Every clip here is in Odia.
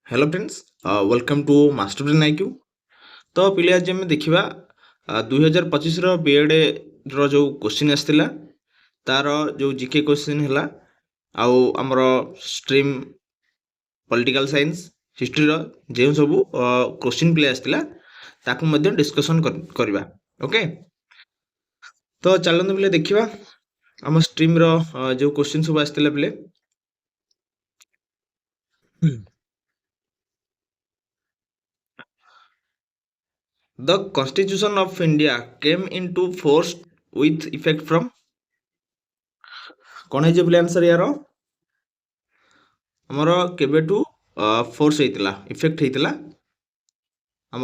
Hello friends, welcome to masterbrainiq। तो पिले आज आम देखा 2025 बीएड रो क्वेश्चन आसला तार जो जीके क्वेश्चन है आउ आमर स्ट्रीम पॉलिटिकल साइंस हिस्ट्री जो सब क्वेश्चन पिले आसला ताकू डिस्कशन करवा। ओके, तो चलते पिले देखा आम स्ट्रीम रो जो क्वेश्चन सब आसला पिले। The Constitution of India came into force with effect from कौन है बोले आंसर यार आमर केबेठू फोर्स होइतिला इफेक्ट होइतिला आम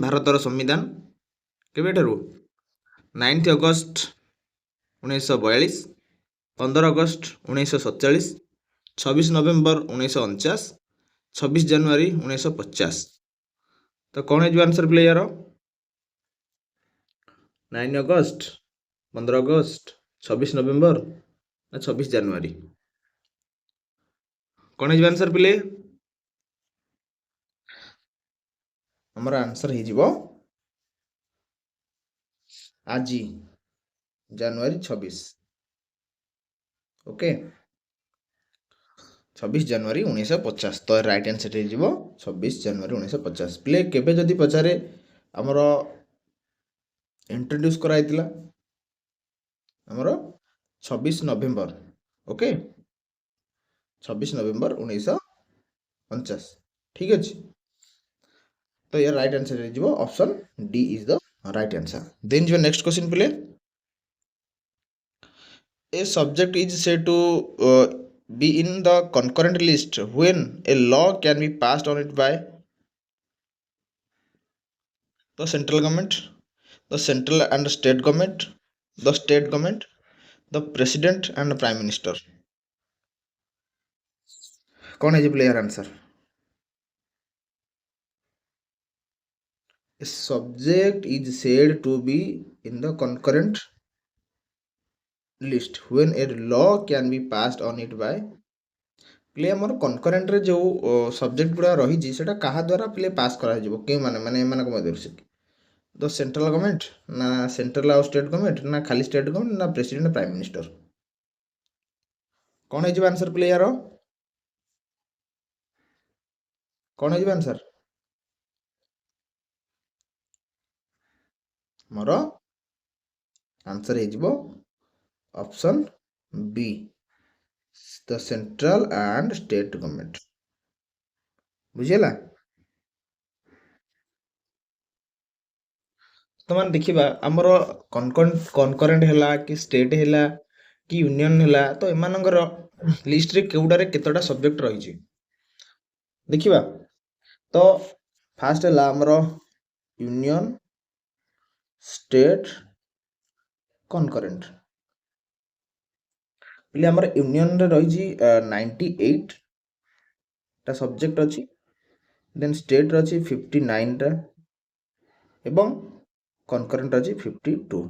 भारतर संविधान केबेठारू 9 अगस्त 1942, 15 अगस्त 1947, 26 नवेम्बर 1949, 26 जनवरी 1950। तो कौन है जो आंसर प्ले यार 9 अगस्त, 15 अगस्त, 26 नवेम्बर ना 26 जनवरी कौन है आंसर पिले हमर आंसर हो आज जनवरी 26। ओके, 26 जनवरी 1950। तो राइट आंसर हो 26 जनवरी 1950 प्ले केबे जदि पचारे हमर इंट्रोड्यूस कराइतिला हमर 26 नवेम्बर। ओके, 26 नवेम्बर 1949। ठीक अछि, तो यार राइट आंसर हो option D is the right answer. Then जो नेक्स्ट क्वेश्चन प्ले a subject is said to be in the concurrent list when a law can be passed on it by the central government, the central and state government, the state government, the president and the prime minister। कौन है जी प्लेयर answer a subject is said to be in the concurrent list when a law can be passed on it by play हमर कनकरेंट रे जो सब्जेक्ट गुड़ा रही सेटा कहा द्वारा प्ले पास करा जिवो के माने माने एमान को मदर से द सेंट्रल गवर्नमेंट ना सेंट्रल और स्टेट गवर्नमेंट ना खाली स्टेट गवर्नमेंट ना प्रेसिडेंट प्राइम मिनिस्टर कौन है आंसर प्ले यार कौन है आंसर मोर आंसर हो option be the central and state government. बुझेला तो मान देखिबा हमर कनकरेंट हैला कि स्टेट हैला कि यूनियन हैला तो एमानंगर लिस्ट रे केउडारे केतोटा सब्जेक्ट रही छी देखिबा। तो फास्ट है हमर यूनियन स्टेट कनकरेंट पहले हमर यूनियन रे रही छी 98 टा सब्जेक्ट अछि, देन स्टेट रे अछि 59 टा एवं कनकरेंट अछि 52।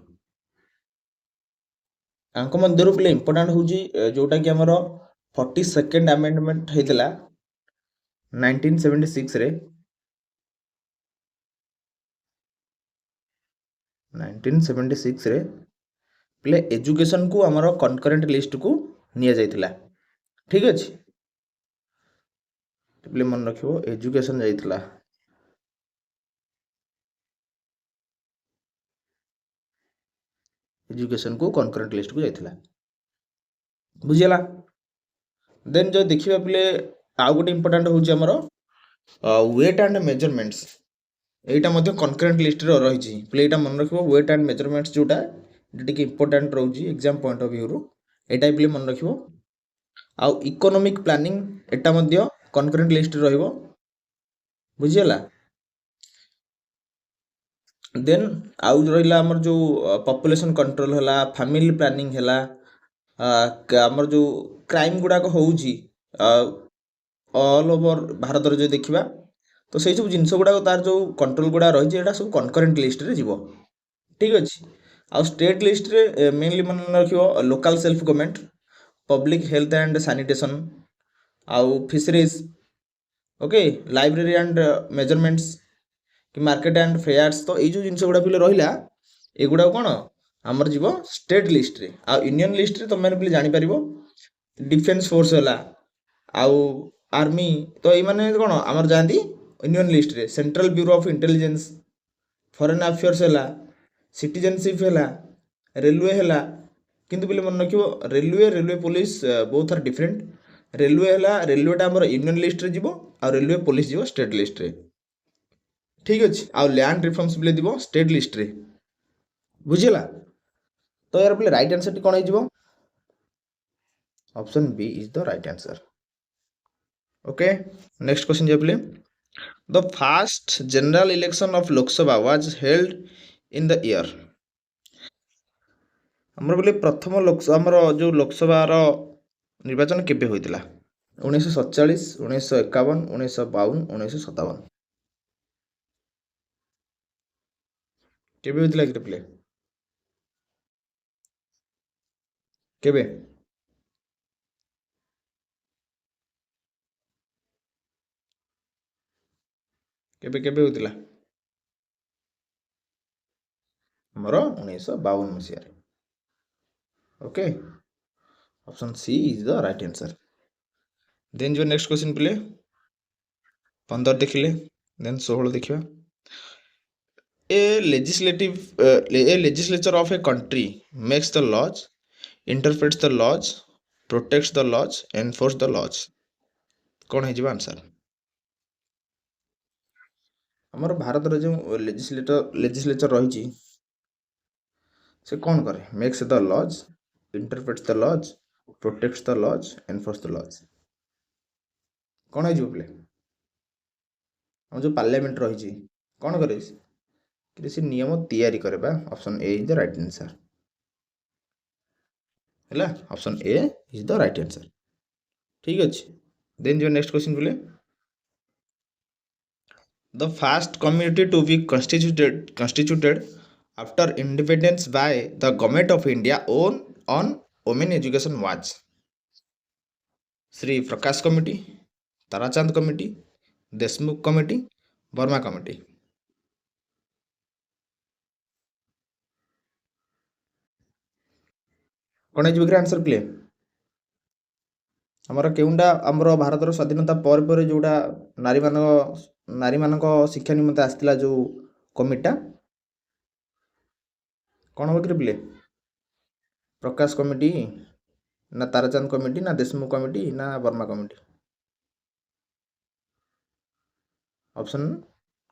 आंक मध्यरु पहले इंपोर्टेंट होजी जोटा कि हमर 42nd अमेंडमेंट हेतला 1976 रे 1976 रे प्ले एजुकेशन को हमर कनकरेंट लिस्ट को निया जाइतिला। ठीक अछि, प्ले मन रखिबो एजुकेशन जाइतिला एजुकेशन को कनकरेंट लिस्ट को जाइतिला। बुझियला देन जो देखिबा प्ले आउ गोटे इंपोर्टेंट होची हमर वेट एंड मेजरमेंट्स एटा मध्ये कनकरेंट लिस्ट रे रही छी प्ले एटा मन रखिबो वेट एंड मेजरमेंट्स जोटा टिके इंपोर्टेंट रहउची एग्जाम पॉइंट ऑफ व्यू रो एटा प्ले मन रखिबो। आउ इकोनॉमिक प्लानिंग एटा मध्ये कनकरेंट लिस्ट रे रहइबो। बुझियला देन आउ रहिला हमर जो पॉपुलेशन कंट्रोल हला फैमिली प्लानिंग हला हमर जो क्राइम गुडा को होउची ऑल ओवर भारत रे जो देखिबा तो सही सब जिनस गुडा तार जो कंट्रोल गुडा रही एटा सब कनकरेंट लिस्ट रे जीवो। ठीक अछि, आउ स्टेट लिस्ट रे मेनली मन रखियो local self government, public health and sanitation, आउ fisheries, okay library and measurements कि मार्केट एंड फेयर्स तो ये जो जिन गुड़ा पिले रहा एगुड़ा कौन आमर जीव स्टेट लिस्ट रे आ यूनियन लिस्ट रे तुम मैंने पिले जानी पारिबो डिफेन्स फोर्स है आउ आर्मी तो ये माने कौन आमर जाती यूनियन लिस्ट रे central bureau of intelligence foreign affairs है सिटीजनशिप है रेलवे है किंतु पिले मन रखियो railway police both are different railway है रेलवेटा आमर यूनियन लिस्ट रे जीवो आ रेलवे पुलिस जीवो स्टेट लिस्ट रे ठीक अच्छे आउ लैंड रिफॉर्म्स बिले दिबो स्टेट लिस्ट रे बुझिला तो यार बोले राइट आंसर टी कोन हो option B is the right answer okay next question जे बोले the first general election of Lok Sabha was held in the year हमर बोले प्रथम लोकसभा हमर जो लोकसभा रो निर्वाचन केबे होइतिला 1947 1951 1952 1957 केबे होइतिला कि प्ले केबे केबे केबे होइतिला हमर 1952 मसिया रे okay option C is the right answer then जो नेक्स्ट क्वेश्चन प्ले 15 देखिले देन 16 देखिबा a legislature of a country makes the laws interprets the laws protects the laws enforce the laws कौन है जीवा आंसर हमर भारत रो जो लेजिस्लेचर रही से कौन करे makes the laws interprets the laws protects the laws enforce the laws कौन है जो प्ले हम जो पार्लियामेंट रही कौन करे से नियम तैयारी करे बा option A is the right answer है option A is the right answer ठीक अच्छे देन जो नेक्स्ट क्वेश्चन बोले the first community to be constituted after independence by the government of India on women education was Shri Prakash committee Tarachand committee Deshmukh committee Verma committee कौन है आंसर प्ले आमर केउंडा आमर भारत स्वाधीनता पर जोड़ा नारी मान शिक्षा निमंते आसला जो कमिटा कौन हम कि प्ले प्रकाश कमिटी ना ताराचंद कमिटी ना देशमुख कमिटी ना वर्मा कमिटी ऑप्शन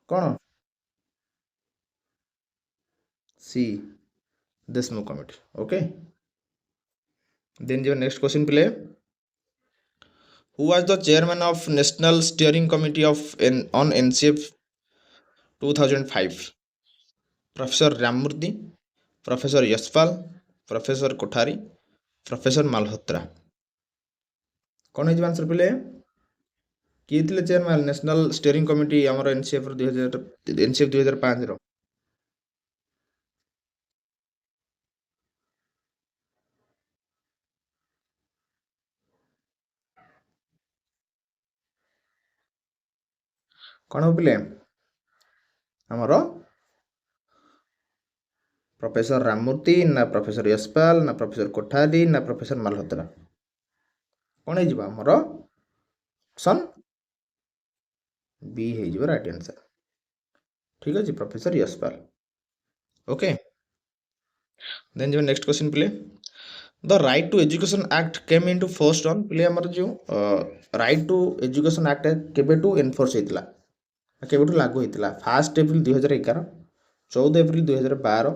कौन सी देशमुख कमिटी ओके देन जो next question play who was the chairman of national steering committee of on ncf 2005 professor Ramamurti professor Yashpal professor Kothari professor Malhotra कौन है आंसर पे किए थे चेयरमैन नेशनल स्टीयरिंग कमिटी आमर एनसीएफ 2005 रो कौन हो पे आमर प्रोफेसर राममूर्ति ना प्रोफेसर यशपाल ना प्रोफेसर कोठारी ना प्रोफेसर मालहोत्रा कौन है आमर ऑप्शन बी है राइट आंसर ठीक अच्छे प्रोफेसर यशपाल ओके देन जो नेक्स्ट क्वेश्चन प्ले the right to education act came into force on प्ले आमर जो राइट टू एजुकेशन एक्ट केबेटू एनफोर्स होइतिला केबेटू लागू होइतिला 1 एप्रिल 2011 14 एप्रिल 2012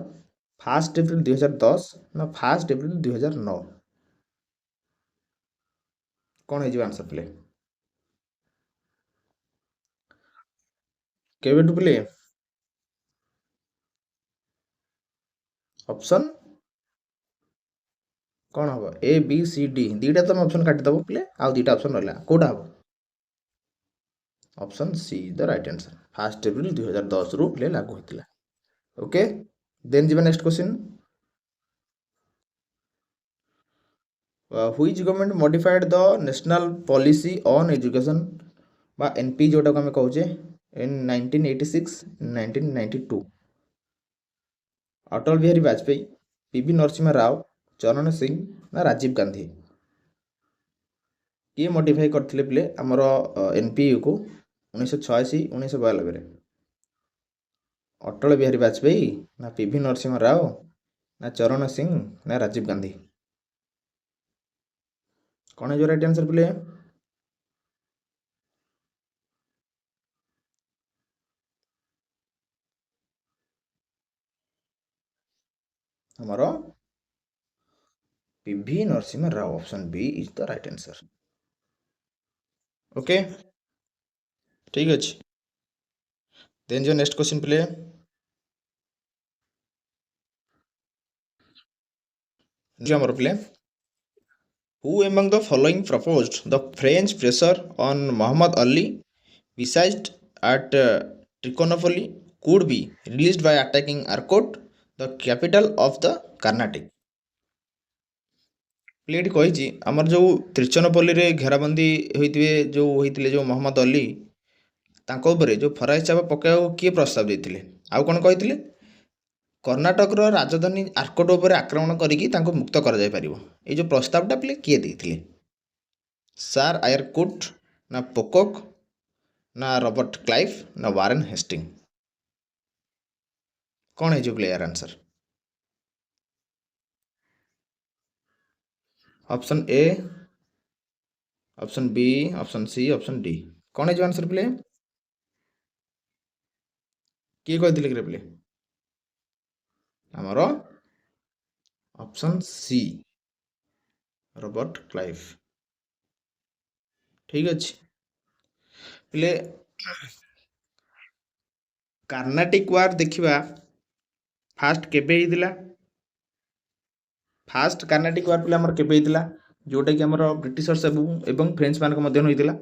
1 एप्रिल 2010 ना 1 एप्रिल 2009 कौन है आंसर प्ले केबेटू प्ले ऑप्शन कौन हम ए बी सी डी दीटा तुम ऑप्शन काटिदेव प्ले आउ दीटा ऑप्शन रहा कौटा हम option C the right answer 1 एप्रिल 2010 रु प्ले लागू होता ओके देन जी next question which government modified the national policy on education বা ଏନ୍ପି ଯେଉଁଟାକୁ ଆମେ କହୁଛେ ଇନ୍ 1986 1992। ଅଟଳ ବିହାରୀ ବାଜପେୟୀ, ପିଭି ନରସିଂହ ରାଓ, ଚରଣ ସିଂ ନା ରାଜୀବ ଗାନ୍ଧୀ? କିଏ ମଡିଫାଇ କରିଥିଲେ ପିଲେ ଆମର ଏନ୍ପିୟୁକୁ 1986 1992ରେ? ଅଟଳ ବିହାରୀ ବାଜପେୟୀ ନା ପିଭି ନରସିଂହ ରାଓ ନା ଚରଣ ସିଂ ନା ରାଜୀବ ଗାନ୍ଧୀ? କ'ଣ ହେଇଯିବ ରାଇଟ୍ ଆନ୍ସର ପିଲେ? ଆମର PV Narasimha Rao, option B is the right answer. Okay, ଠିକ୍ ଅଛି। ଦେନ୍ ଯୋଉ ନେକ୍ସଟ କ୍ୱେଶ୍ଚନ ପିଲେ, ଆମର ପିଲେ who among the following proposed the French pressure on Muhammad Ali besieged at Trichinopoly could be released by attacking Arcot, the capital of the Carnatic? ପିଲେ ଏଠି କହିଛି ଆମର ଯେଉଁ ତ୍ରିଚନପଲ୍ଲୀରେ ଘେରାବନ୍ଦୀ ହୋଇଥିଲେ ଯେଉଁ ମହମ୍ମଦ ଅଲି, ତାଙ୍କ ଉପରେ ଯେଉଁ ଫରାରୀ ଚାପ ପକାଇବାକୁ କିଏ ପ୍ରସ୍ତାବ ଦେଇଥିଲେ? ଆଉ କ'ଣ କହିଥିଲେ? କର୍ଣ୍ଣାଟକର ରାଜଧାନୀ ଆର୍କୋଟ ଉପରେ ଆକ୍ରମଣ କରିକି ତାଙ୍କୁ ମୁକ୍ତ କରାଯାଇପାରିବ। ଏଇ ଯେଉଁ ପ୍ରସ୍ତାବଟା ପିଲେ କିଏ ଦେଇଥିଲେ? ସାର୍ ଆୟରକୁଟ୍ ନା ପୋକକ୍ ନା ରବର୍ଟ କ୍ଲାଇଭ୍ ନା ୱାରେନ୍ ହେଷ୍ଟିଂ? କ'ଣ ହେଇଯିବ ପିଲେ ଏହାର answer? Option A, option B, option C, option D, କ'ଣ ହେଇଯିବ ଆନ୍ସର ପିଲେ? କିଏ କହିଥିଲେ କି ପିଲେ? ଆମର ଅପସନ୍ ସି, ରବର୍ଟ କ୍ଲାଇଭ୍। ଠିକ୍ ଅଛି ପିଲେ, କାର୍ନାଟିକ୍ ୱାର୍ ଦେଖିବା ଫାଷ୍ଟ କେବେ ହେଇଥିଲା? ଫାଷ୍ଟ କାର୍ନାଟିକ୍ ୱାର୍ ପିଲା ଆମର କେବେ ହେଇଥିଲା, ଯେଉଁଟାକି ଆମର ବ୍ରିଟିଶର୍ସ ଏବଂ ଫ୍ରେଞ୍ଚ ମାନଙ୍କ ମଧ୍ୟରେ ହୋଇଥିଲା?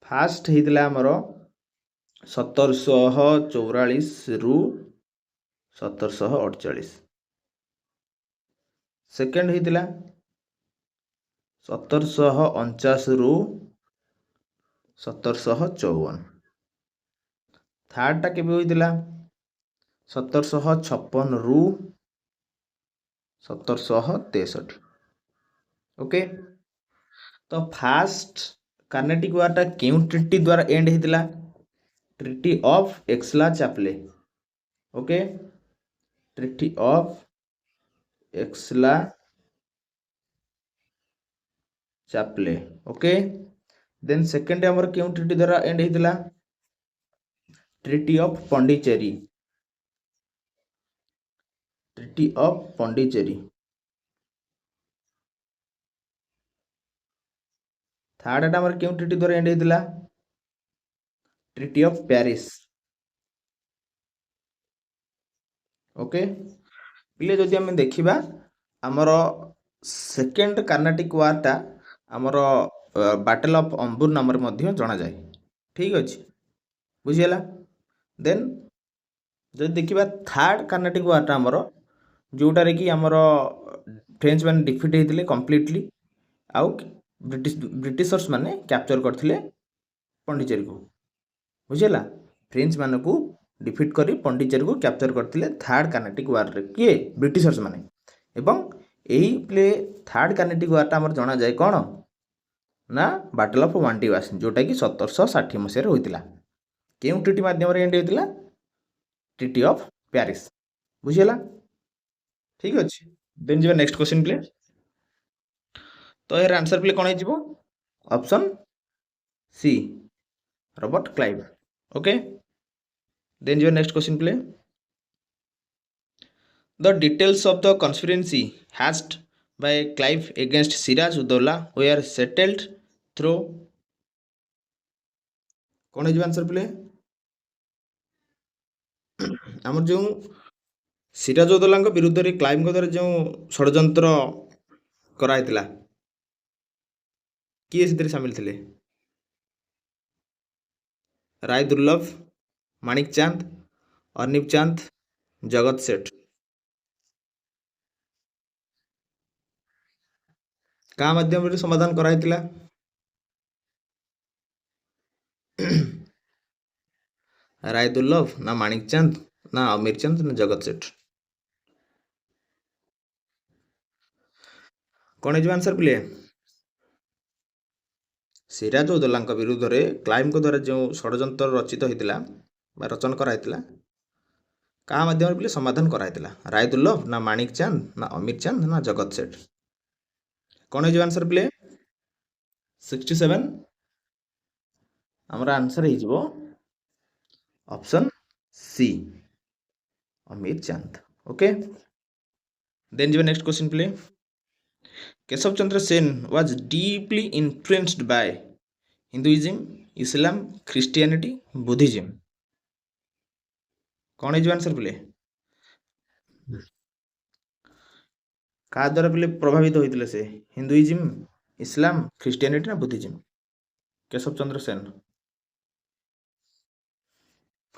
ଫାଷ୍ଟ ହେଇଥିଲା ଆମର 1744ରୁ 1748। ସେକେଣ୍ଡ ହେଇଥିଲା 1749ରୁ 1754। ଥାର୍ଡଟା କେବେ ହୋଇଥିଲା? 1756ରୁ 1763। ଓକେ, ତ ଫାଷ୍ଟ କାର୍ନାଟିକ୍ ୱାର୍ଟା କେଉଁ ଟ୍ରିଟି ଦ୍ୱାରା ଏଣ୍ଡ ହେଇଥିଲା? Treaty of Aix-la-Chapelle. Okay, treaty of Aix-la-Chapelle. Okay, then second ଆମର କେଉଁ ଟ୍ରିଟି ଦ୍ୱାରା ଏଣ୍ଡ ହେଇଥିଲା? Treaty of Pondicherry. Treaty of Pondicherry. ଥାର୍ଡଟା ଆମର କେଉଁ ଟ୍ରିଟି ଦ୍ୱାରା ଏଣ୍ଡ ହେଇଥିଲା? Treaty of Paris. ଓକେ ପିଲେ, ଯଦି ଆମେ ଦେଖିବା ଆମର ସେକେଣ୍ଡ କାର୍ନାଟିକ୍ ୱାର୍ଟା ଆମର ବାଟେଲ୍ ଅଫ୍ ଅମ୍ବୁର ନାମରେ ମଧ୍ୟ ଜଣାଯାଏ। ଠିକ୍ ଅଛି, ବୁଝିହେଲା? ଦେନ୍ ଯଦି ଦେଖିବା ଥାର୍ଡ କାର୍ନାଟିକ୍ ୱାର୍ଟା ଆମର ଯେଉଁଟାରେ କି ଆମର ଫ୍ରେଞ୍ଚ ମାନେ ଡିଫିଟ୍ ହେଇଥିଲେ କମ୍ପ୍ଲିଟଲି, ଆଉ ବ୍ରିଟିଶର୍ସ ମାନେ କ୍ୟାପଚର କରିଥିଲେ ପଣ୍ଡିଚେରୀକୁ। ବୁଝିହେଲା? ଫ୍ରେଞ୍ଚ ମାନଙ୍କୁ ଡିଫିଟ୍ କରି ପଣ୍ଡିଚେରୀକୁ କ୍ୟାପଚର କରିଥିଲେ ଥାର୍ଡ କାର୍ନାଟିକ୍ ୱାର୍ରେ। କିଏ? ବ୍ରିଟିଶର୍ସ ମାନେ। ଏବଂ ଏହି ପ୍ଲେ ଥାର୍ଡ କାର୍ନାଟିକ୍ ୱାର୍ଟା ଆମର ଜଣାଯାଏ କ'ଣ ନା ବାଟଲ୍ ଅଫ୍ ୱାଣ୍ଟିୱାସ୍, ଯେଉଁଟାକି 1760 ମସିହାରେ ହୋଇଥିଲା। କେଉଁ ଟ୍ରିଟି ମାଧ୍ୟମରେ ଏଣ୍ଡ ହୋଇଥିଲା? Treaty of Paris. ବୁଝିହେଲା? ଠିକ୍ ଅଛି, ଦେନ୍ ଯିବା ନେକ୍ସଟ କ୍ୱେଶ୍ଚନ ପ୍ଲେ। ତ ଏହାର ଆନ୍ସର ପ୍ଲେ କ'ଣ ହେଇଯିବ? Option C, Robert Clive. Okay, then ଯିବା ନେକ୍ସଟ କ୍ୱେଶ୍ଚନ ପ୍ଲେ। The details of the conspiracy hatched by Clive against Siraj Uddola were settled through କ'ଣ ହେଇଯିବ ଆନ୍ସର ପ୍ଲେ? ଆମର ଯେଉଁ ସିରାଜ ଉଦ୍ଦୌଲାଙ୍କ ବିରୁଦ୍ଧରେ କ୍ଲାଇଭଙ୍କ ଦ୍ୱାରା ଯେଉଁ ଷଡ଼ଯନ୍ତ୍ର କରାହେଇଥିଲା, କିଏ ସେଥିରେ ସାମିଲ ଥିଲେ? ରାୟ ଦୁର୍ଲଭ, ମାଣିକ ଚାନ୍ଦ, ଅର୍ନିବ ଚାନ୍ଦ, ଜଗତ ସେଠ। କାହା ମାଧ୍ୟମରେ ସମାଧାନ କରାହେଇଥିଲା? ରାୟ ଦୁର୍ଲଭ ନା ମାଣିକ ଚାନ୍ଦ ନା ଅମିର ଚାନ୍ଦ ନା ଜଗତ ସେଠ? କଣ ହେଇଯିବ ଆନ୍ସର ପିଲେ? ସିରାଜଉଦ୍ଦୌଲାଙ୍କ ବିରୁଦ୍ଧରେ କ୍ଲାଇଭଙ୍କ ଦ୍ୱାରା ଯେଉଁ ଷଡ଼ଯନ୍ତ୍ର ରଚିତ ହେଇଥିଲା ବା ରଚନା କରାହେଇଥିଲା, କାହା ମାଧ୍ୟମରେ ପିଲେ ସମାଧାନ କରାହେଇଥିଲା? ରାୟ ଦୁର୍ଲଭ ନା ମାଣିକ ଚାନ୍ଦ ନା ଅମିର ଚାନ୍ଦ ନା ଜଗତ ସେଠ? କଣ ହେଇଯିବ ଆନ୍ସର ପିଲେ? 67। ଆମର ଆନ୍ସର ହେଇଯିବ ଅପସନ୍ ସି, ଅମିର ଚାନ୍ଦ। ଓକେ, ଦେନ୍ ଯିବା ନେକ୍ସଟ କ୍ୱେଶ୍ଚନ ପିଲେ। କେଶବ ଚନ୍ଦ୍ର ସେନ was deeply influenced by Hinduism, Islam, Christianity, Buddhism। କଣ ହେଇଯିବ ଆନ୍ସର ପିଲେ? କାହା ଦ୍ୱାରା ପିଲେ ପ୍ରଭାବିତ ହୋଇଥିଲେ ସେ? ହିନ୍ଦୁଇଜିମ୍, ଇସଲାମ, ଖ୍ରୀଷ୍ଟିଆନିଟି ନା ବୁଦ୍ଧିଜିମ୍? କେଶବ ଚନ୍ଦ୍ର ସେନ।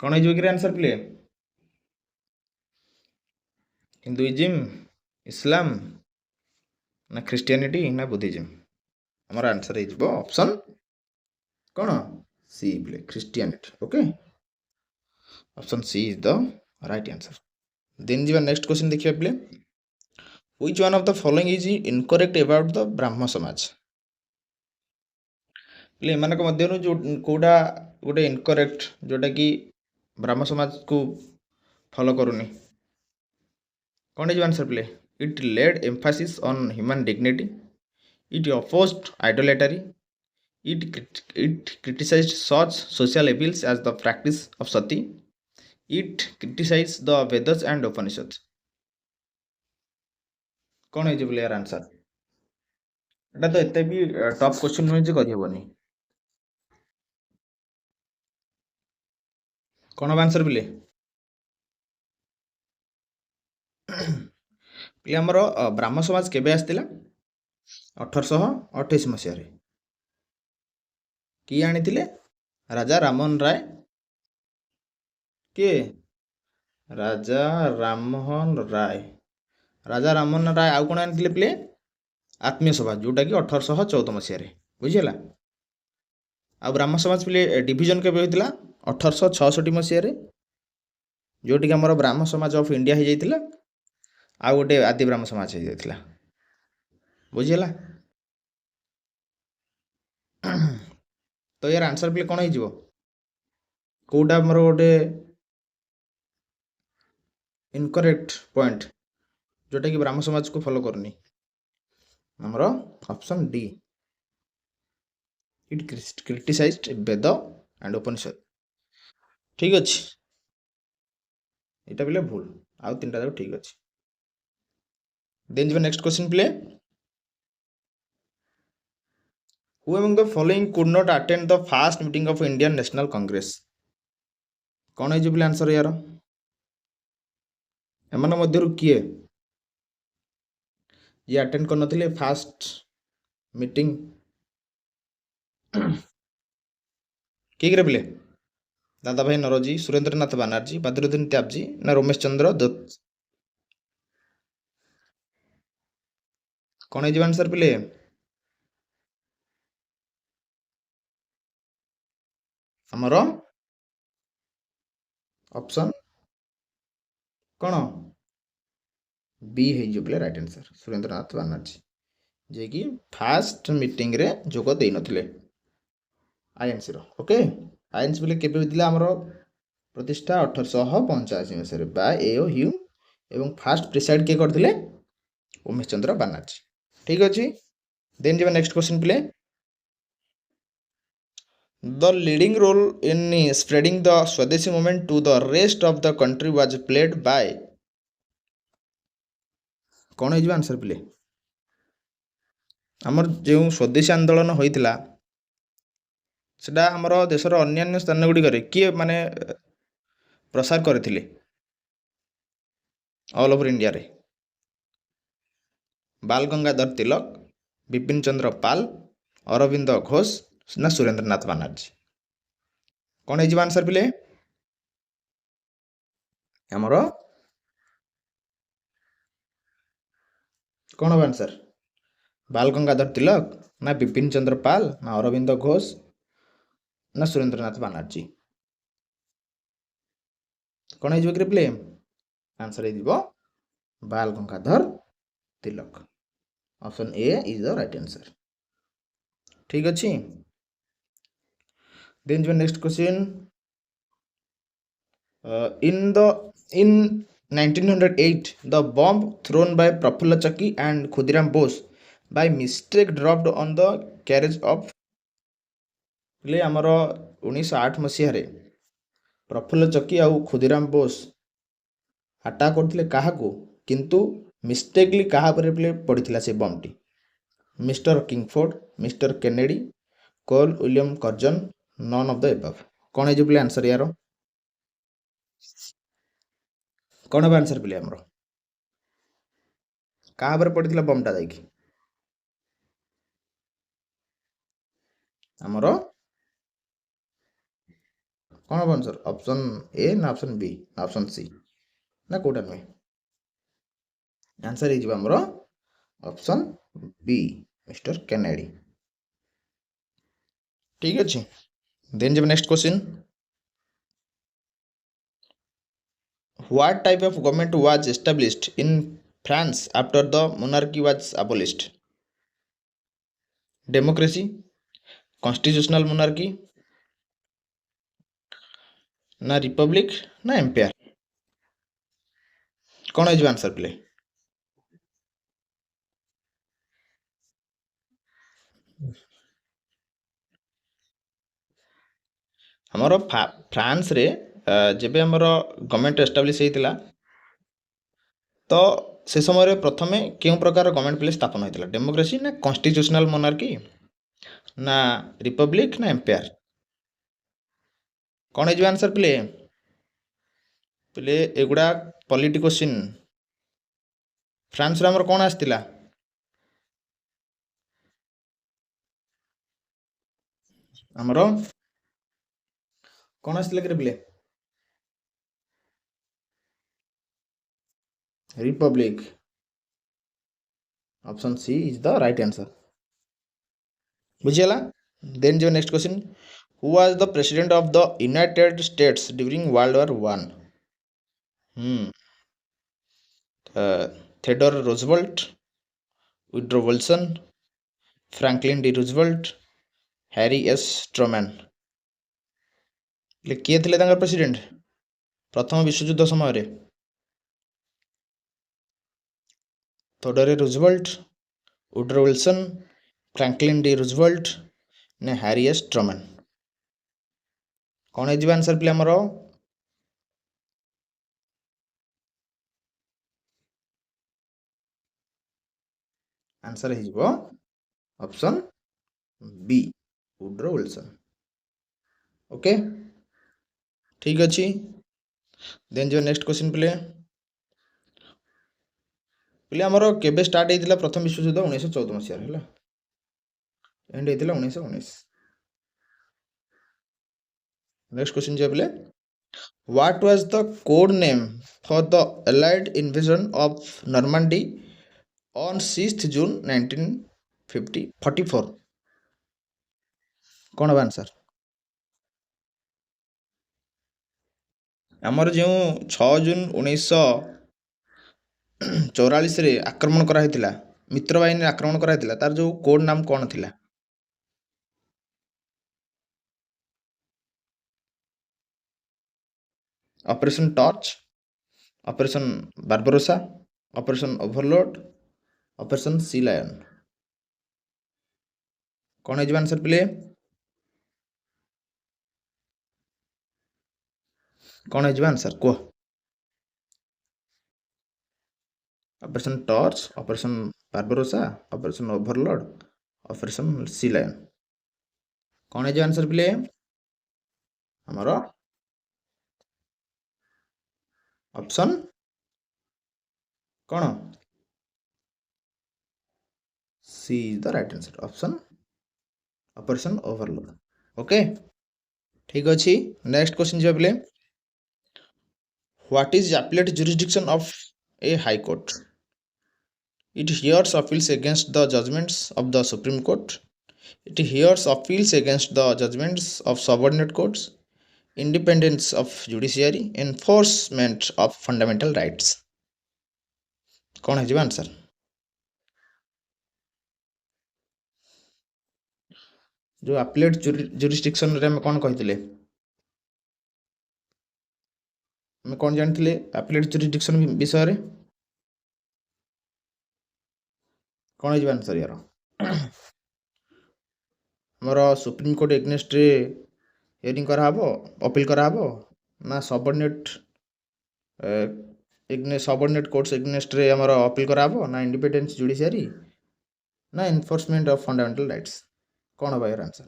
କଣ ହେଇଯିବ କି ଆନ୍ସର ପିଲେ? ହିନ୍ଦୁଇଜିମ୍, ଇସଲାମ ନା ଖ୍ରୀଷ୍ଟିଆନିଟି ନା ବୁଦ୍ଧିଜିମ୍? ଆମର ଆନ୍ସର ହେଇଯିବ ଅପସନ୍ କଣ? ସି ପିଲେ, Christianity. Okay, option C is the right answer. Then ଯିବା ନେକ୍ସଟ କ୍ୱେଶ୍ଚନ ଦେଖିବା ପିଲେ। Which one of the following is incorrect about the Brahmo Samaj? ପିଲେ ଏମାନଙ୍କ ମଧ୍ୟରୁ କୋଉଟା ଗୋଟେ ଇନକରେକ୍ଟ, ଯୋଉଟା କି ବ୍ରାହ୍ମ ସମାଜକୁ ଫଲୋ କରୁନି? କଣ ହେଇଯିବ ଆନ୍ସର ପିଲେ? It laid emphasis on human dignity, it opposed idolatry, it criticized such social evils as the practice of sati, it criticized the Vedas and Upanishads। କଣ ହେଇଛି ପିଲେ ୟାର ଆନ୍ସର? ଏଟା ତ ଏତେ ବି ଟଫ୍ କ୍ୱେଶ୍ଚନ ନୁହେଁ ଯେ କରିହେବନି। କଣ ହବ ଆନ୍ସର ପିଲେ? ପିଲେ ଆମର ବ୍ରାହ୍ମ ସମାଜ କେବେ ଆସିଥିଲା? 1828 ମସିହାରେ। କିଏ ଆଣିଥିଲେ? ରାଜା ରାମମୋହନ ରାୟ। କିଏ? ରାଜା ରାମମୋହନ ରାୟ। ରାଜା ରାମମୋହନ ରାୟ ଆଉ କଣ ଆଣିଥିଲେ ପିଲେ? ଆତ୍ମୀୟ ସଭା, ଯୋଉଟାକି 1814 ମସିହାରେ। ବୁଝିହେଲା? ଆଉ ବ୍ରାହ୍ମ ସମାଜ ପିଲେ ଡିଭିଜନ କେବେ ହୋଇଥିଲା? 1866 ମସିହାରେ, ଯୋଉଠିକି ଆମର ବ୍ରାହ୍ମ ସମାଜ ଅଫ୍ ଇଣ୍ଡିଆ ହେଇଯାଇଥିଲା, ଆଉ ଗୋଟେ ଆଦି ବ୍ରାହ୍ମ ସମାଜ ହେଇଯାଇଥିଲା। ବୁଝିହେଲା? ତ ୟାର ଆନ୍ସର ପିଲେ କଣ ହେଇଯିବ? କୋଉଟା ଆମର ଗୋଟେ ଇନକରେକ୍ଟ ପଏଣ୍ଟ, ଯୋଉଟା କି ବ୍ରାହ୍ମ ସମାଜକୁ ଫଲୋ କରୁନି? ଆମର option D, it criticised Veda and Upanishad. ଠିକ ଅଛି, ଏଇଟା ପିଲେ ଭୁଲ, ଆଉ ତିନିଟା ଯାକ ଠିକ ଅଛି। ଦେନ୍ ଯିବା ନେକ୍ସଟ କ୍ୱେଶ୍ଚନ ପିଲେ। Who among the following could not attend the first meeting of Indian National Congress? କଣ ହେଇଯିବ ପିଲେ ଆନ୍ସର ୟାର? ଏମାନଙ୍କ ମଧ୍ୟରୁ କିଏ ଯିଏ ଆଟେଣ୍ଡ କରିନଥିଲେ ଫାଷ୍ଟ ମିଟିଂ? କିଏ କିରେ ପିଲେ? ଦାଦା ଭାଇ ନରୋଜି, ସୁରେନ୍ଦ୍ରନାଥ ବାନାର୍ଜୀ, ବଦ୍ରୁଦ୍ଦିନ ତ୍ୟାବଜୀ ନା ରମେଶ ଚନ୍ଦ୍ର ଦତ୍ତ? କଣ ହେଇଯିବ ଆନ୍ସର ପିଲେ? ଆମର ଅପସନ୍ କଣ? ବି ହେଇଯିବ ପିଲେ ରାଇଟ୍ ଆନ୍ସର, ସୁରେନ୍ଦ୍ରନାଥ ବାନାର୍ଜୀ, ଯିଏକି ଫାଷ୍ଟ ମିଟିଂରେ ଯୋଗ ଦେଇନଥିଲେ ଆଇଏନ୍ସିର। ଓକେ, ଆଇଏନ୍ସି ପିଲେ କେବେ ହୋଇଥିଲା ଆମର ପ୍ରତିଷ୍ଠା? 1885 ମସିହାରେ ବାୟ ଏ.ଓ. ହ୍ୟୁମ୍, ଏବଂ ଫାଷ୍ଟ ପ୍ରିସାଇଡ୍ କିଏ କରିଥିଲେ? ଉମେଶ ଚନ୍ଦ୍ର ବାନାର୍ଜୀ। ଠିକ ଅଛି, ଦେନ୍ ଯିବା ନେକ୍ସଟ କ୍ୱେଶ୍ଚନ ପିଲେ। The leading role in spreading the Swadeshi movement to the rest of the country was played by? କଣ ହେଇଯିବ ଆନ୍ସର ପିଲେ? ଆମର ଯେଉଁ ସ୍ୱଦେଶୀ ଆନ୍ଦୋଳନ ହୋଇଥିଲା, ସେଟା ଆମର ଦେଶର ଅନ୍ୟାନ୍ୟ ସ୍ଥାନ ଗୁଡ଼ିକରେ କିଏ ମାନେ ପ୍ରସାର କରିଥିଲେ ଅଲ୍ ଓଭର ଇଣ୍ଡିଆରେ? ବାଲ ଗଙ୍ଗାଧର ତିଲକ, ବିପିନ ଚନ୍ଦ୍ର ପାଲ, ଅରବିନ୍ଦ ଘୋଷ ନା ସୁରେନ୍ଦ୍ରନାଥ ବାନାର୍ଜୀ? କଣ ହେଇଯିବ ଆନ୍ସର ପିଲେ? ଆମର କଣ ହବ ଆନ୍ସର? ବାଲ ଗଙ୍ଗାଧର ତିଲକ ନା ବିପିନ ଚନ୍ଦ୍ର ପାଲ ନା ଅରବିନ୍ଦ ଘୋଷ ନା ସୁରେନ୍ଦ୍ରନାଥ ବାନାର୍ଜୀ? କ'ଣ ହେଇଯିବ କି ରିପ୍ଲେ? ଆନ୍ସର ହେଇଯିବ Bal Gangadhar Tilak. Option A is the right answer. ଠିକ୍ ଅଛି। ଦେନ୍ ଯିବା next question. In 1908, the bomb thrown by Prafulla Chakki and Khudiram Bose by mistake dropped on the carriage of ଆମର 1908 ମସିହାରେ ପ୍ରଫୁଲ୍ଲ ଚକି ଆଉ ଖୁଦିରାମ ବୋଷ ଆଟାକ୍ କରିଥିଲେ କାହାକୁ, କିନ୍ତୁ ମିଷ୍ଟେକଲି କାହା ଉପରେ ପଡ଼ିଥିଲା ସେ ବମ୍ଟି? Mister Kingsford, mister Kennedy, Col William Curzon, none of the above. କ'ଣ ହେଇଯିବ ପିଲେ ଆନ୍ସର ୟାର? କ'ଣ ହେବ ଆନ୍ସର ପିଲେ ଆମର? କାହା ଉପରେ ପଡ଼ିଥିଲା ବମ୍ଟା ଯାଇକି? ଆମର କ'ଣ ହେବ ଆନ୍ସର? ଅପସନ୍ ଏ ନା ଅପସନ୍ ବି ନା ଅପସନ୍ ସି ନା କୋଉଟା ନୁହେଁ? ଆନ୍ସର ହେଇଯିବ ଆମର ଅପସନ୍ ବି, ମିଷ୍ଟର କେନେଡି। ଠିକ୍ ଅଛି। ଦେନ୍ ଯିବା next question. What type of government was established in France after the monarchy was abolished? Democracy, constitutional monarchy, ନା ରିପବ୍ଲିକ୍ ନା ଏମ୍ପାୟାର? କ'ଣ ହେଇଯିବ ଆନ୍ସର ପିଲେ? ଆମର ଫ୍ରାନ୍ସରେ ଯେବେ ଆମର ଗଭର୍ଣ୍ଣମେଣ୍ଟ ଏଷ୍ଟାବ୍ଲିଶ ହେଇଥିଲା, ତ ସେ ସମୟରେ ପ୍ରଥମେ କେଉଁ ପ୍ରକାର ଗଭର୍ଣ୍ଣମେଣ୍ଟ ପିଲେ ସ୍ଥାପନ ହୋଇଥିଲା? ଡେମୋକ୍ରେସି ନା କନଷ୍ଟିଟ୍ୟୁସନାଲ ମୋନାର୍କି ନା ରିପବ୍ଲିକ୍ ନା ଏମ୍ପାୟାର? କ'ଣ ହେଇଯିବ ଆନ୍ସର ପିଲେ? ପିଲେ ଏଗୁଡ଼ା ପଲିଟି କ୍ୱେଶ୍ଚିନ୍। ଫ୍ରାନ୍ସରେ ଆମର କ'ଣ ଆସିଥିଲା? ଆମର କ'ଣ ଆସିଥିଲା କି ପିଲେ? Republic. Option C is the right answer. ବୁଝିଗଲା? ଦେନ୍ ଯିବ next question. Who was the president of the United States during World War one? Theodore Roosevelt, Woodrow Wilson, Franklin D. Roosevelt, Harry S. Truman। କିଏ ଥିଲେ ତାଙ୍କର ପ୍ରେସିଡେଣ୍ଟ ପ୍ରଥମ ବିଶ୍ୱଯୁଦ୍ଧ ସମୟରେ? Theodore Roosevelt, Woodrow Wilson, Franklin D Roosevelt ନା ହ୍ୟାରି ଏସ୍ ଟ୍ରୁମାନ? କ'ଣ ହେଇଯିବ ଆନ୍ସର ପିଲେ ଆମର? ଆନ୍ସର ହେଇଯିବ option B, Woodrow Wilson. Okay, ଠିକ୍ ଅଛି। ଦେନ୍ ଯିବ ନେକ୍ସଟ କ୍ୱେଶ୍ଚିନ୍ ପିଲେ। ପିଲେ ଆମର କେବେ ଷ୍ଟାର୍ଟ ହେଇଥିଲା ପ୍ରଥମ ବିଶ୍ୱଯୁଦ୍ଧ? 1914 ମସିହାରେ ହେଲା, ଏଣ୍ଡ ହେଇଥିଲା 1919। ନେକ୍ସଟ କ୍ୱେଶ୍ଚିନ୍ ଯିବା ପିଲେ। What was the code name for the Allied invasion of Normandy on 6th June 1944? କ'ଣ ହେବ ଆନ୍ସର? ଆମର ଯେଉଁ 6 ଜୁନ୍ 1944ରେ ଆକ୍ରମଣ କରାହେଇଥିଲା, ମିତ୍ର ବାହିନୀରେ ଆକ୍ରମଣ କରାହେଇଥିଲା, ତାର ଯେଉଁ କୋଡ୍ ନାମ କ'ଣ ଥିଲା? Operation Torch, operation Barbarossa, operation overload, operation Sea Lion? କ'ଣ ହେଇଯିବ ଆନ୍ସର ପିଲେ? କ'ଣ ହେଇଯିବ ଆନ୍ସର କୁହ? Operation Torch, operation Barbarossa, operation overload, operation Sea Lion? କ'ଣ ହେଇଯିବ ଆନ୍ସର ପିଲେ? ଆମର ଅପସନ୍ କ'ଣ? C is the right answer, option operation overload. Okay, ଠିକ୍ ଅଛି। ନେକ୍ସଟ କ୍ୱେଶ୍ଚିନ୍ ଯିବା ପିଲେ। What is appellate jurisdiction of a high court? It hears appeals against the judgments of the Supreme Court. It hears appeals against the judgments of subordinate courts, independence of judiciary, enforcement of fundamental rights. कौन है जी आंसर? जो अपीलेट जुरिस्डिक्शन रे हम कौन कहिथिले? हम कौन जानथिले अपीलेट जुरिस्डिक्शन विषय रे? कौन है आंसर यार? हमर सुप्रीम कोर्ट एग्नेस्ट रे हियरिंग करा हबो, अपील करा हबो ना सबऑर्डिनेट सबऑर्डिनेट कोर्ट्स एग्नेस्ट रे हमर अपील करा हबो ना इंडिपेंडेंस जुडिशियरी ना एनफोर्समेंट ऑफ फंडामेंटल राइट्स? कौन हो यार आंसर?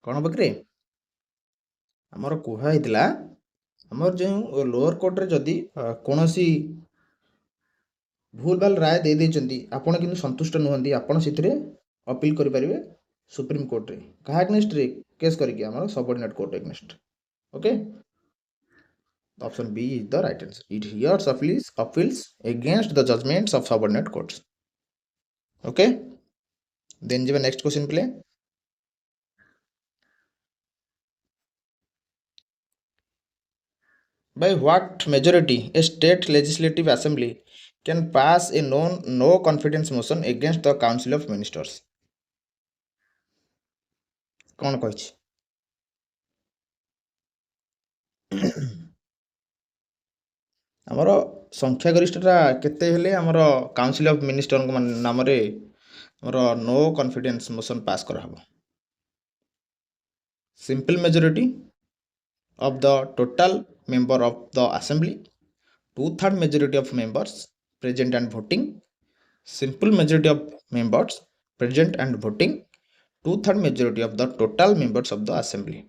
कौन बकरे हमर कुहा हितला हमर जो लोअर कोर्ट रे जदी कोनोसी भूल भाल राय दे देचंती आपण किंतु संतुष्ट नुहंती आपण सितरे अपील करि परिबे सुप्रीम कोर्ट रे कहा एग्नेस्ट रे केस करिके हमर subordinate court against. Okay, option B is the right answer. It hears appeals against the judgments of subordinate courts. Okay, then the next question play. By what majority a state legislative assembly can pass a no confidence motion against the council of ministers? कौन कहिछि? ଆମର ସଂଖ୍ୟା ଗରିଷ୍ଠତା କେତେ ହେଲେ ଆମର କାଉନସିଲ୍ ଅଫ୍ ମିନିଷ୍ଟରଙ୍କ ନାମରେ ଆମର नो କନଫିଡେନ୍ସ ମୋସନ ପାସ୍ କରାହବ? Simple majority of the total member of the assembly, 2/3 majority of members present and voting, simple majority of members present and voting, 2/3 majority of the total members of the assembly.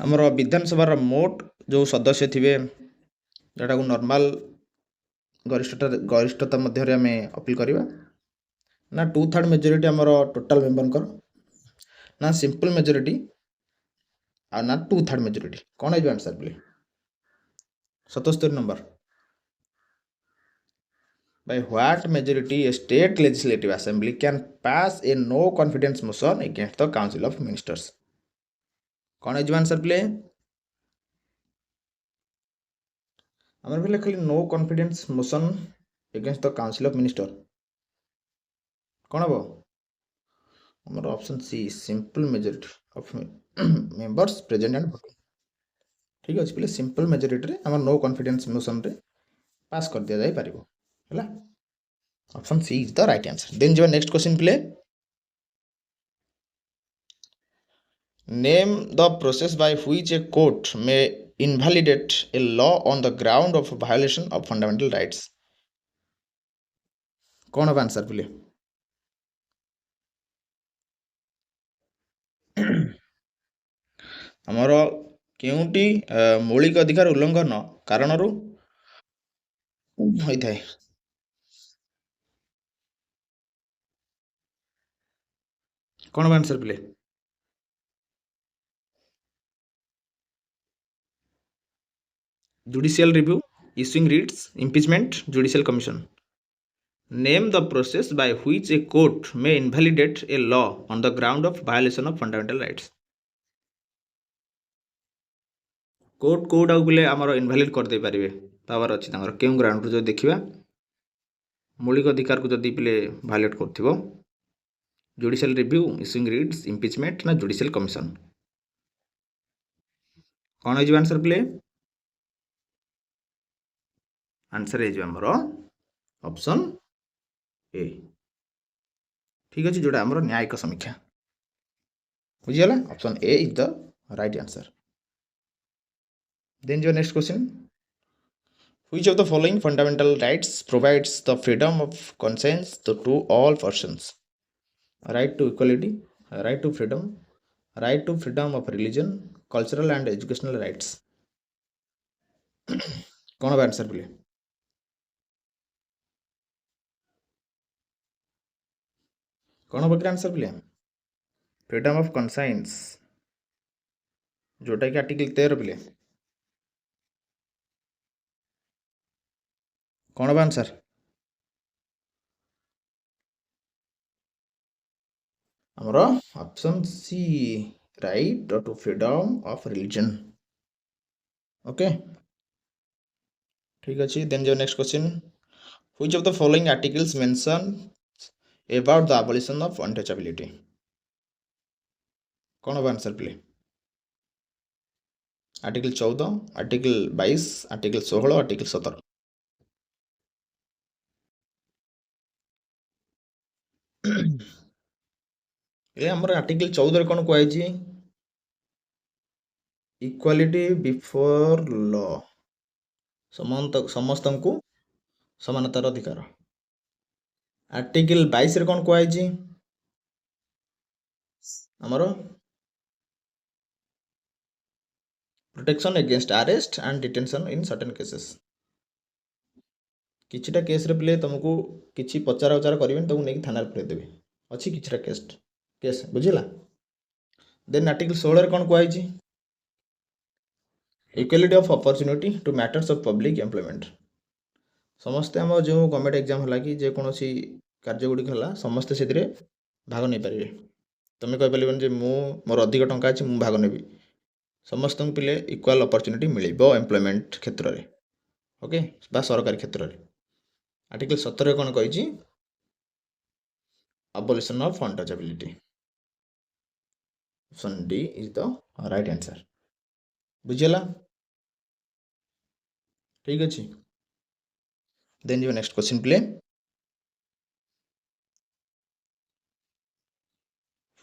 ଆମର ବିଧାନସଭାର ମୋଟ ଯେଉଁ ସଦସ୍ୟ ଥିବେ ଯେଉଁଟାକୁ ନର୍ମାଲ ଗରିଷ୍ଠତା ମଧ୍ୟରେ ଆମେ ଅପିଲ କରିବା ନା 2/3 ମେଜରିଟି ଆମର ଟୋଟାଲ ମେମ୍ବରଙ୍କର ନା ସିମ୍ପଲ ମେଜରିଟି ଆଉ ନା 2/3 ମେଜରିଟି? କ'ଣ ହେଇଯିବ ଆନ୍ସର ବୋଲି? 77 number. By what majority a state legislative assembly can pass a no confidence motion against the council of ministers? କ'ଣ ହେଇଯିବ ଆନ୍ସର ପ୍ଲେ? ଆମର ବୋଲେ ଖାଲି no confidence motion against the council of minister कौन हम? हमार option C simple majority of members present and voting. ठीक अच्छे बोले सिंपल मेजॉरिटी रे हमर नो कॉन्फिडेंस मोशन रे पास कर दिया जाई पारिबो हैला. Option C is the right answer. Then जो नेक्स्ट क्वेश्चन प्ले. Name the process by which a court may invalidate a law on the ground of violation of fundamental rights. कौन हम आंसर बोले? ଆମର କେଉଁଟି ମୌଳିକ ଅଧିକାର ଉଲ୍ଲଂଘନ କାରଣରୁ ହୋଇଥାଏ? କଣ ହବ answer play? Judicial review, issuing writs, impeachment, judicial commission. Name the process by which a court may invalidate a law on the ground of violation of fundamental rights. Court code आउ बोले आमर इनभैलिड कर दे पारिबे पावर अछि तांगर केउ ग्राउंड रो जो देखिबा मौलिक अधिकार को जदी पिले वायलेट करथिबो judicial review, issuing writs, impeachment ना जुडिशियल कमिशन? कौन हो आंसर प्ले? आंसर है आमर ऑप्शन ए. ठीक अच्छे जोड़ा आमर न्यायिक समीक्षा बुझीगला. Option A is the right answer. Then जो next question. Which of the following fundamental rights provides the freedom of conscience to all persons? Right to equality, right to freedom of religion, cultural and educational rights. कौन अब आंसर बोले? कौन अब आंसर बोले? फ्रीडम ऑफ कॉन्साइंस जोटा कि आर्टिकल 13 बोले. कौन अब आंसर? ଆମର option C right to freedom of religion. Okay, ଠିକ୍ ଅଛି। ଦେନ୍ ଯୋଉ next question, which of the following articles mention about the abolition of untouchability? କ'ଣ ହବ answer play? Article 14, article 22, article 16, article 17। ଏ ଆମର ଆର୍ଟିକଲ 14ରେ କ'ଣ କୁହାଯାଇଛି? ଇକ୍ୱାଲିଟି ବିଫୋର ଲ, ସମସ୍ତଙ୍କୁ ସମାନତାର ଅଧିକାର। ଆର୍ଟିକଲ 22ରେ କ'ଣ କୁହାଯାଇଛି? ଆମର protection against arrest and detention in certain cases. କିଛିଟା କେସ୍ରେ ପିଲେ ତୁମକୁ କିଛି ପଚରା ଉଚାର କରିବେନି, ତୁମକୁ ନେଇକି ଥାନାରେ ପୁରେଇଦେବେ। ଅଛି କିଛିଟା କେସ୍, ବୁଝିଲା? ଦେନ୍ ଆର୍ଟିକଲ 16ରେ କ'ଣ କୁହାଯାଇଛି? Equality of opportunity to matters of public employment. ସମସ୍ତେ ଆମ ଯେଉଁ ଗଭର୍ଣ୍ଣମେଣ୍ଟ ଏକ୍ଜାମ୍ ହେଲା କି ଯେକୌଣସି କାର୍ଯ୍ୟ ଗୁଡ଼ିକ ହେଲା, ସମସ୍ତେ ସେଥିରେ ଭାଗ ନେଇପାରିବେ। ତୁମେ କହିପାରିବନି ଯେ ମୋର ଅଧିକ ଟଙ୍କା ଅଛି, ମୁଁ ଭାଗ ନେବି। ସମସ୍ତଙ୍କୁ ପିଲେ ଇକ୍ୱାଲ୍ ଅପରଚ୍ୟୁନିଟି ମିଳିବ ଏମ୍ପ୍ଲୟମେଣ୍ଟ କ୍ଷେତ୍ରରେ, ଓକେ, ବା ସରକାରୀ କ୍ଷେତ୍ରରେ। ଆର୍ଟିକଲ 17ରେ କ'ଣ କହିଛି? abolition of untouchability. Option D is the right answer. ବୁଝିଲା? ଠିକ୍ ଅଛି। ଦେନ୍ ଯିବ next question play.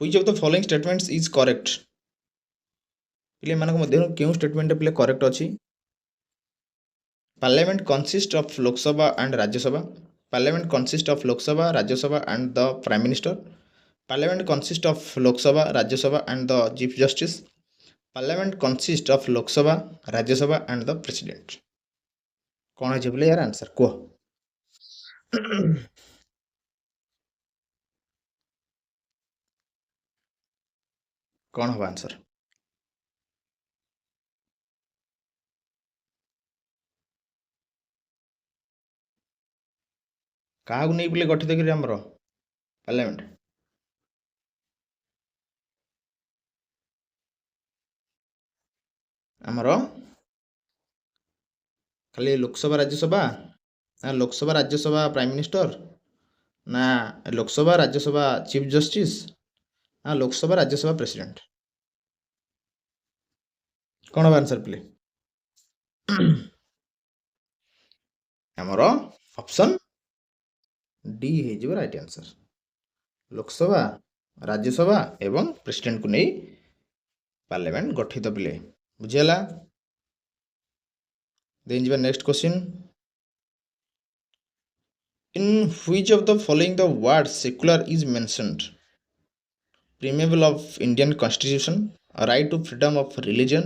which of the following statements is correct? ପିଲାମାନଙ୍କ ମଧ୍ୟରୁ କେଉଁ ଷ୍ଟେଟମେଣ୍ଟ ପିଲେ କରେକ୍ଟ ଅଛି? Parliament consists of Lok Sabha and Rajya Sabha. Parliament consists of Lok Sabha, Rajya Sabha and the Prime Minister. Parliament consists of Lok Sabha, Rajya Sabha and the Chief Justice. Parliament consists of Lok Sabha, Rajya Sabha and the President. କ'ଣ ହେଇଛି ବୋଲେ ୟାର ଆନ୍ସର କୁହ? କ'ଣ ହବ ଆନ୍ସର? କାହାକୁ ନେଇ ପିଲେ ଗଠିତ କରି ଆମର ପାର୍ଲାମେଣ୍ଟ? ଆମର ଖାଲି ଲୋକସଭା ରାଜ୍ୟସଭା, ନା ଲୋକସଭା ରାଜ୍ୟସଭା ପ୍ରାଇମ୍ ମିନିଷ୍ଟର, ନା ଲୋକସଭା ରାଜ୍ୟସଭା ଚିଫ୍ ଜଷ୍ଟିସ୍, ନା ଲୋକସଭା ରାଜ୍ୟସଭା ପ୍ରେସିଡେଣ୍ଟ? କ'ଣ ହବ ଆନ୍ସର ପିଲେ? ଆମର ଅପସନ୍ ଡି ହେଇଯିବ ରାଇଟ୍ ଆନ୍ସର। ଲୋକସଭା, ରାଜ୍ୟସଭା ଏବଂ ପ୍ରେସିଡେଣ୍ଟକୁ ନେଇ ପାର୍ଲାମେଣ୍ଟ ଗଠିତ ପିଲେ। ବୁଝିହେଲା? ଦେନ୍ ଯିବା next question. In which of the following the word secular is mentioned? Preamble of Indian Constitution, right to freedom of religion,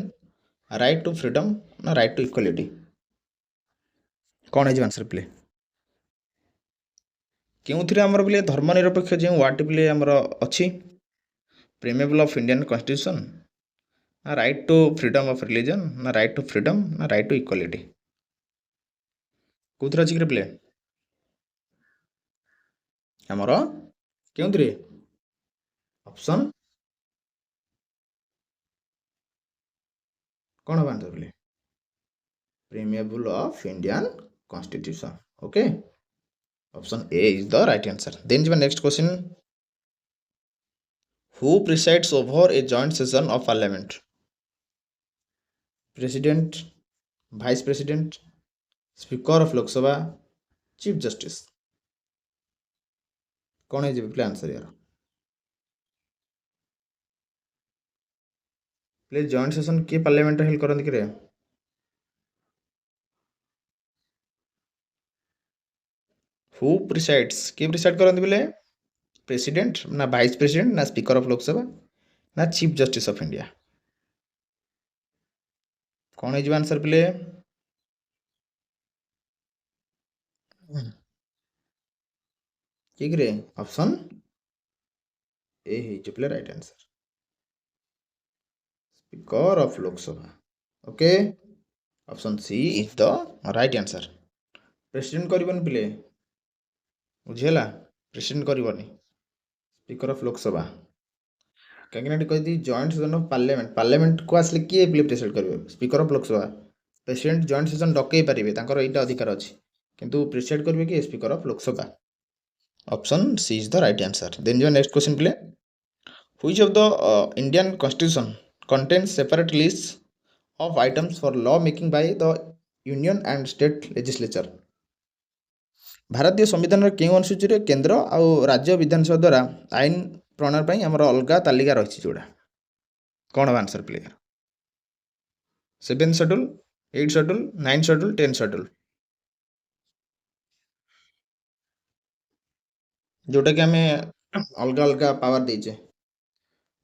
right to freedom, ନା right to equality? କ'ଣ ହେଇଯିବ ଆନ୍ସର ପିଲେ? କେଉଁଥିରେ ଆମର ପିଲେ ଧର୍ମ ନିରପେକ୍ଷ ଯେଉଁ ୱାର୍ଡଟି ପିଲେ ଆମର ଅଛି? ପ୍ରିଏମ୍ବଲ୍ ଅଫ୍ ଇଣ୍ଡିଆନ୍ କନଷ୍ଟିଟ୍ୟୁସନ୍, ନା right to freedom of religion, ନା ରାଇଟ୍ ଟୁ ଫ୍ରିଡମ୍, ନା ରାଇଟ୍ ଟୁ ଇକ୍ୱାଲିଟି? କେଉଁଥିରେ ଅଛି କି ପିଲେ? ଆମର କେଉଁଥିରେ? ଅପସନ୍ କ'ଣ ହବ ଆନ୍ସର ପିଲେ? Preamble of Indian constitution. Okay, option A is the right answer. Then ଯିବା next question. Who presides over a joint session of parliament? President, Vice President, Speaker of Lok Sabha, Chief Justice? କ'ଣ ହେଇଯିବ ପିଲେ ଆନ୍ସର ୟାର? ପିଲେ ଜଏଣ୍ଟ ସେସନ୍ କିଏ ପାର୍ଲାମେଣ୍ଟରେ ହେଲ୍ଡ କରନ୍ତି କିରେ? ହୁ ପ୍ରିସାଇଡ୍ସ, କିଏ ପ୍ରିସାଇଡ୍ କରନ୍ତି ପିଲେ? ପ୍ରେସିଡେଣ୍ଟ, ନା ଭାଇସ୍ ପ୍ରେସିଡେଣ୍ଟ, ନା ସ୍ପିକର ଅଫ୍ ଲୋକସଭା, ନା ଚିଫ୍ ଜଷ୍ଟିସ୍ ଅଫ୍ ଇଣ୍ଡିଆ? କ'ଣ ହେଇଯିବ ଆନ୍ସର ପିଲେ? କିଏ କିରେ? ଅପସନ୍ ଏ ହେଇଯିବ ପିଲେ right answer, speaker of Lok Sabha. Okay, option C is the right answer. President କରିବନି ପିଲେ, ବୁଝିହେଲା? ପ୍ରେସିଡେଣ୍ଟ କରିବନି, ସ୍ପିକର ଅଫ୍ ଲୋକସଭା। କାହିଁକିନା ଏଠି କହିଛି ଜଏଣ୍ଟ ସେସନ୍ ଅଫ୍ ପାର୍ଲାମେଣ୍ଟକୁ ଆସିଲେ କିଏ ପ୍ରେସିଡେଣ୍ଟ କରିବେ? Speaker of Lok Sabha. President joint session ଡକେଇ ପାରିବେ, ତାଙ୍କର ଏଇଟା ଅଧିକାର ଅଛି, କିନ୍ତୁ ପ୍ରେସିଡେଣ୍ଟ କରିବେ କିଏ? Speaker of Lok Sabha. Option C is the right answer. Then ଯିବା ନେକ୍ସଟ କ୍ୱେଶ୍ଚନ୍ ପ୍ଲେ। Which of the Indian Constitution contains separate lists of items for law making by the Union and State Legislature? ଭାରତୀୟ ସମ୍ବିଧାନର କେଉଁ ଅନୁସୂଚୀରେ କେନ୍ଦ୍ର ଆଉ ରାଜ୍ୟ ବିଧାନସଭା ଦ୍ୱାରା ଆଇନ ପ୍ରଣୟନ ପାଇଁ ଆମର ଅଲଗା ତାଲିକା ରହିଛି ଯୋଉଟା? କ'ଣ ହବ answer play? 7th schedule, 8th schedule, 9th schedule, 10th schedule, ଯୋଉଟାକି ଆମେ ଅଲଗା ଅଲଗା ପାୱାର ଦେଇଛେ,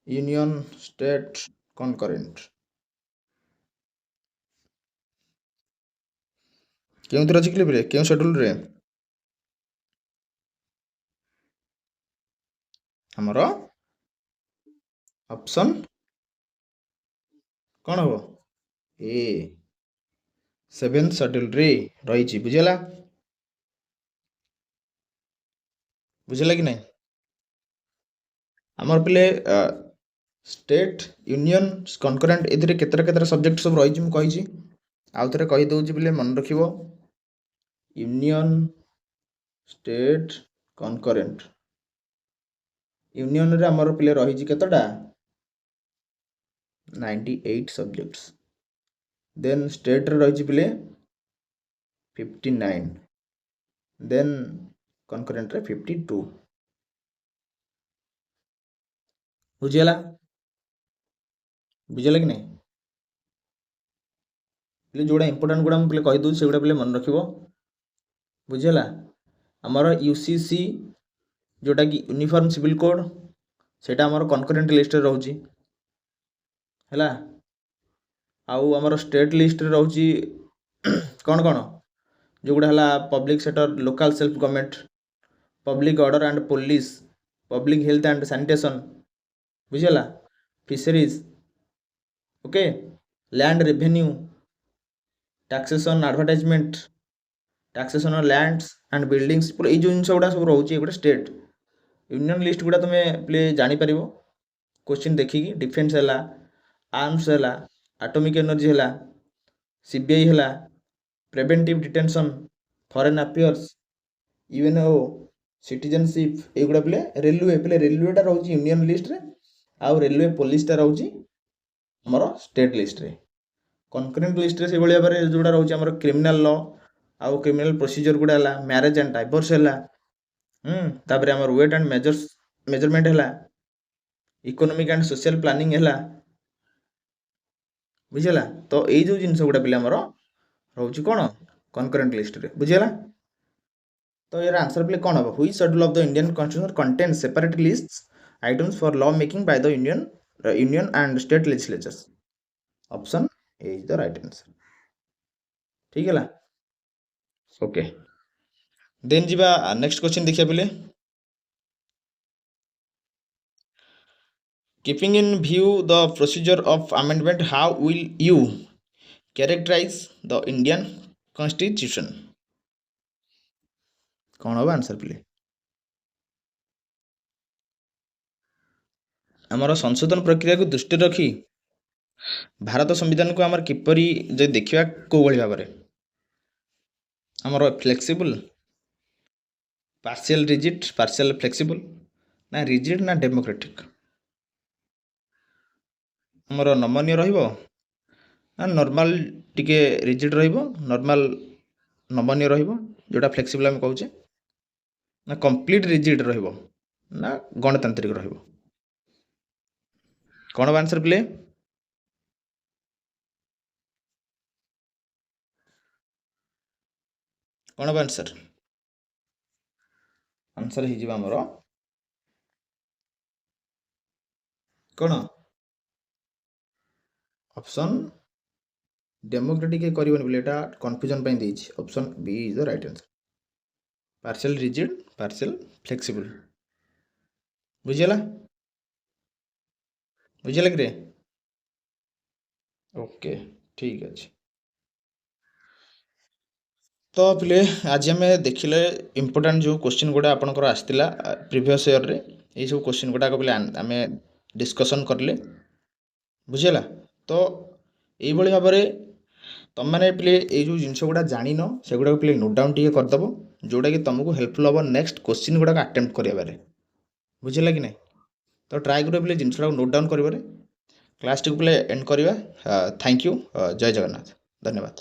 ୟୁନିୟନ, ଷ୍ଟେଟ୍, କନକରେଣ୍ଟ। କେଉଁଥିରେ ଅଛି କ୍ଲିପ୍ରେ? କେଉଁ ସେଡ୍ୟୁଲ୍ରେ? ଆମର ଅପସନ୍ କ'ଣ ହବ? ଏ 7th ସେଡ୍ୟୁଲ୍ରେ ରହିଛି। ବୁଝିଗଲା? ବୁଝିଲା କି ନାହିଁ? ଆମର ପିଲେ ଷ୍ଟେଟ୍, ୟୁନିୟନ, କନକରେଣ୍ଟ ଏଥିରେ କେତେଟା ସବଜେକ୍ଟ ସବୁ ରହିଛି ମୁଁ କହିଛି, ଆଉ ଥରେ କହିଦେଉଛି ପିଲେ ମନେ ରଖିବ। Union, state, concurrent. ୟୁନିୟନରେ ଆମର ପିଲେ ରହିଛି କେତେଟା? 98 ସବଜେକ୍ଟସ୍। ଦେନ୍ ଷ୍ଟେଟ୍ରେ ରହିଛି ପିଲେ 59, ଦେନ୍ କନକରେଣ୍ଟରେ 52। ବୁଝିଗଲା? ବୁଝିଗଲା କି ନାହିଁ? ପିଲେ ଯୋଉଟା ଇମ୍ପୋର୍ଟାଣ୍ଟ ଗୁଡ଼ା ମୁଁ ପିଲେ କହିଦେଉଛି ସେଗୁଡ଼ା ପିଲେ ମନେ ରଖିବ। ବୁଝିଗଲା? ଆମର UCC ଯୋଉଟାକି ୟୁନିଫର୍ମ ସିଭିଲ୍ କୋଡ୍, ସେଇଟା ଆମର କନକରେଣ୍ଟ ଲିଷ୍ଟରେ ରହୁଛି ହେଲା। ଆଉ ଆମର ଷ୍ଟେଟ୍ ଲିଷ୍ଟରେ ରହୁଛି କ'ଣ କ'ଣ? ଯୋଉଗୁଡ଼ା ହେଲା public sector, local self government, public order and police, public health and sanitation, ବୁଝିଗଲା, fisheries, okay, land revenue, taxation, advertisement, taxation on lands and buildings, ପୁରା ଏଇ ଯେଉଁ ଜିନିଷ ଗୁଡ଼ା ସବୁ ରହୁଛି ଏଗୁଡ଼ା ଷ୍ଟେଟ୍। ୟୁନିୟନ ଲିଷ୍ଟ ଗୁଡ଼ା ତୁମେ ପ୍ଲେ ଜାଣିପାରିବ କୋଶ୍ଚିନ୍ ଦେଖିକି। ଡିଫେନ୍ସ ହେଲା, ଆର୍ମସ୍ ହେଲା, ଆଟମିକ୍ ଏନର୍ଜି ହେଲା, CBI ହେଲା, preventive detention, foreign affairs, UNO, citizenship, ଏଇଗୁଡ଼ା ପିଲେ ରେଲୱେଟା ରହୁଛି ୟୁନିୟନ ଲିଷ୍ଟରେ, ଆଉ ରେଲୱେ ପୋଲିସଟା ରହୁଛି ଆମର ଷ୍ଟେଟ୍ ଲିଷ୍ଟରେ। କନକରେଣ୍ଟ ଲିଷ୍ଟରେ ସେଇଭଳି ଭାବରେ ଯେଉଁଟା ରହୁଛି ଆମର କ୍ରିମିନାଲ ଲ ଆଉ କ୍ରିମିନାଲ ପ୍ରୋସିଜର ଗୁଡ଼ା ହେଲା, ମ୍ୟାରେଜ ଆଣ୍ଡ ଡାଇଭର୍ସ ହେଲା, ତାପରେ ଆମର ୱେଟ୍ ଆଣ୍ଡ ମେଜରମେଣ୍ଟ ହେଲା, ଇକୋନୋମିକ୍ ଆଣ୍ଡ ସୋସିଆଲ ପ୍ଲାନିଂ ହେଲା। ବୁଝିଗଲା? ତ ଏଇ ଯେଉଁ ଜିନିଷ ଗୁଡ଼ା ପିଲା ଆମର ରହୁଛି କ'ଣ? କନକରେଣ୍ଟ ଲିଷ୍ଟରେ। ବୁଝିଗଲା? ତ ଏହାର ଆନ୍ସର ପିଲେ କ'ଣ ହେବ? Which schedule of the Indian constitution contains separate lists items for law making by the union and state legislatures? Option A is the right answer. ଠିକ୍ ହେଲା? ଓକେ, ଦେନ୍ ଯିବା ନେକ୍ସଟ କ୍ୱେଶ୍ଚିନ୍ ଦେଖିବା ପିଲେ। Keeping in view the procedure of amendment, how will you characterize the Indian Constitution? କ'ଣ ହବ ଆନ୍ସର ପିଲେ? ଆମର ସଂଶୋଧନ ପ୍ରକ୍ରିୟାକୁ ଦୃଷ୍ଟିରେ ରଖି ଭାରତ ସମ୍ବିଧାନକୁ ଆମର କିପରି ଯଦି ଦେଖିବା କୋଉଭଳି ଭାବରେ ଆମର flexible, partial rigid, partial flexible, ନା ରିଜିଡ୍ ନା ଡେମୋକ୍ରେଟିକ? ଆମର ନମନୀୟ ରହିବ ନା ନର୍ମାଲ ଟିକେ ରିଜିଡ୍ ରହିବ, ନର୍ମାଲ ନମନୀୟ ରହିବ ଯେଉଁଟା ଫ୍ଲେକ୍ସିବୁଲ ଆମେ କହୁଛେ, ନା କମ୍ପ୍ଲିଟ୍ ରିଜିଡ୍ ରହିବ, ନା ଗଣତାନ୍ତ୍ରିକ ରହିବ? କ'ଣ ହବ ଆନ୍ସର ପିଲେ? କ'ଣ ହବ ଆନ୍ସର? ଆନ୍ସର ହେଇଯିବ ଆମର କ'ଣ? ଅପସନ୍ ଡେମୋକ୍ରେଟିକ କରିବନି ବୋଲି ଏଇଟା କନଫ୍ୟୁଜନ୍ ପାଇଁ ଦେଇଛି। Option B is the right answer. Partial rigid, partial flexible. ବୁଝିଗଲା? ବୁଝିଗଲା କିରେ? ଓକେ, ଠିକ୍ ଅଛି। ତ ପିଲେ ଆଜି ଆମେ ଦେଖିଲେ ଇମ୍ପୋର୍ଟାଣ୍ଟ ଯେଉଁ କୋଶ୍ଚିନ୍ ଗୁଡ଼ା ଆପଣଙ୍କର ଆସିଥିଲା ପ୍ରିଭିୟସ୍ ଇୟର୍ରେ, ଏଇସବୁ କୋଶ୍ଚିନ୍ ଗୁଡ଼ାକ ପିଲେ ଆମେ डिस्कसन करले बुझीगला। तो यही भाव में तुम मैंने प्ले ये जो जिनस गुड़ा जान से गुड़ा प्ले नोट डाउन टे करदेव जोटा कि तुमको हेल्पफुल हम नेक्स्ट क्वेश्चन गुड़ाक अटेम्प्ट करारे बुझेगा कि नहीं। तो ट्राए कर प्ले जिनस नोट डाउन कर क्लास टी प्ले एंड करवा। Thank you. जय जगन्नाथ। धन्यवाद।